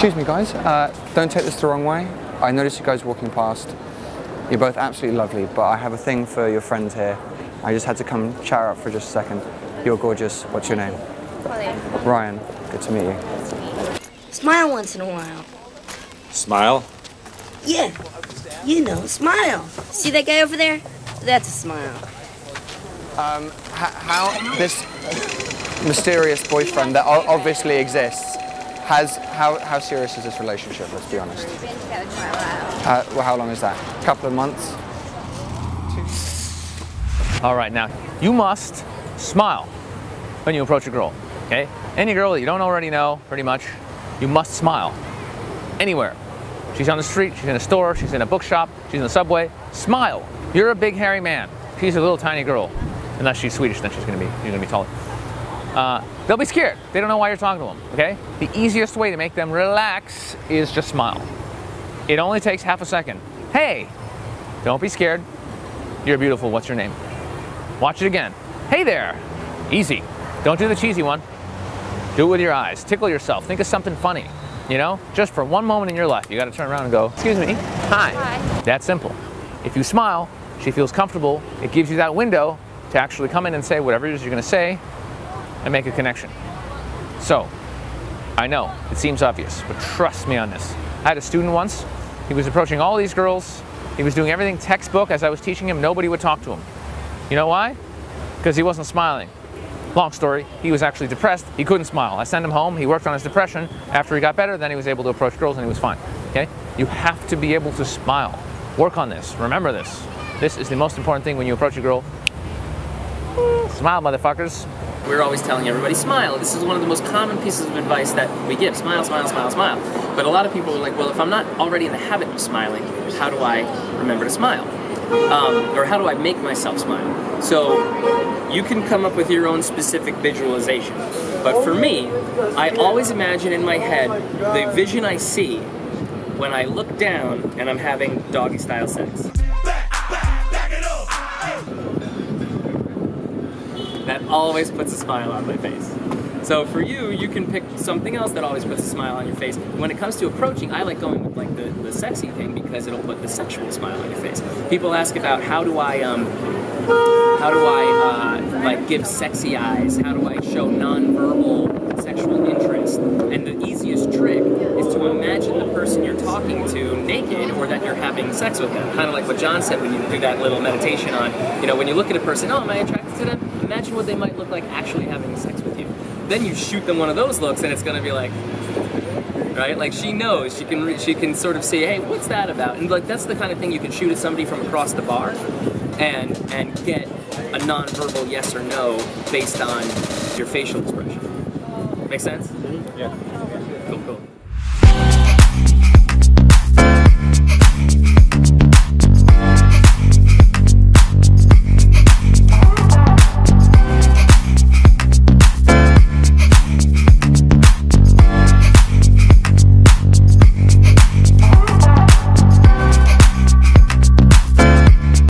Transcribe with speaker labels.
Speaker 1: Excuse me, guys. Don't take this the wrong way. I noticed you guys walking past. You're both absolutely lovely, but I have a thing for your friends here. I just had to come chat her up for just a second. You're gorgeous. What's your name?
Speaker 2: Ryan.
Speaker 1: Ryan. Good to meet you.
Speaker 2: Smile once in a while.
Speaker 3: Smile?
Speaker 2: Yeah. You know, smile. See that guy over there? That's a smile.
Speaker 1: How this mysterious boyfriend that obviously exists how serious is this relationship? Let's be honest.
Speaker 4: We've been together quite a while.
Speaker 1: Well, how long is that? A couple of months? 2?
Speaker 5: All right, now you must smile when you approach a girl. Okay? Any girl that you don't already know, pretty much, you must smile. Anywhere. She's on the street, she's in a store, she's in a bookshop, she's in the subway. Smile. You're a big hairy man. She's a little tiny girl. Unless she's Swedish, then she's gonna be taller. They'll be scared. They don't know why you're talking to them, okay? The easiest way to make them relax is just smile. It only takes half a second. Hey, don't be scared. You're beautiful, what's your name? Watch it again. Hey there. Easy. Don't do the cheesy one. Do it with your eyes. Tickle yourself. Think of something funny, you know? Just for one moment in your life, you gotta turn around and go, excuse me, hi.
Speaker 4: Hi.
Speaker 5: That's simple. If you smile, she feels comfortable, it gives you that window to actually come in and say whatever it is you're gonna say and make a connection. So, I know, it seems obvious, but trust me on this. I had a student once, he was approaching all these girls, he was doing everything textbook. As I was teaching him, nobody would talk to him. You know why? Because he wasn't smiling. Long story, he was actually depressed, he couldn't smile. I sent him home, he worked on his depression. After he got better, then he was able to approach girls and he was fine, okay? You have to be able to smile. Work on this, remember this. This is the most important thing when you approach a girl. Smile, motherfuckers.
Speaker 6: We're always telling everybody, smile. This is one of the most common pieces of advice that we give. Smile, smile, smile, smile. But a lot of people are like, well, if I'm not already in the habit of smiling, how do I remember to smile? Or how do I make myself smile? So you can come up with your own specific visualization. But for me, I always imagine in my head the vision I see when I look down and I'm having doggy style sex. That always puts a smile on my face. So for you, you can pick something else that always puts a smile on your face. When it comes to approaching, I like going with like the sexy thing because it'll put the sexual smile on your face. People ask about how do I like give sexy eyes? How do I show non-verbal sexual interest? And the easiest trick is to imagine the person you're talking to naked or that you're having sex with them. Kind of like what John said when you do that little meditation on, you know, when you look at a person, oh, am I attracted to them? Imagine what they might look like actually having sex with you. Then you shoot them one of those looks and it's gonna be like, right? Like she knows, she can sort of say, hey, what's that about? And like that's the kind of thing you can shoot at somebody from across the bar and get a non-verbal yes or no based on your facial expression. Make sense?
Speaker 3: Yeah.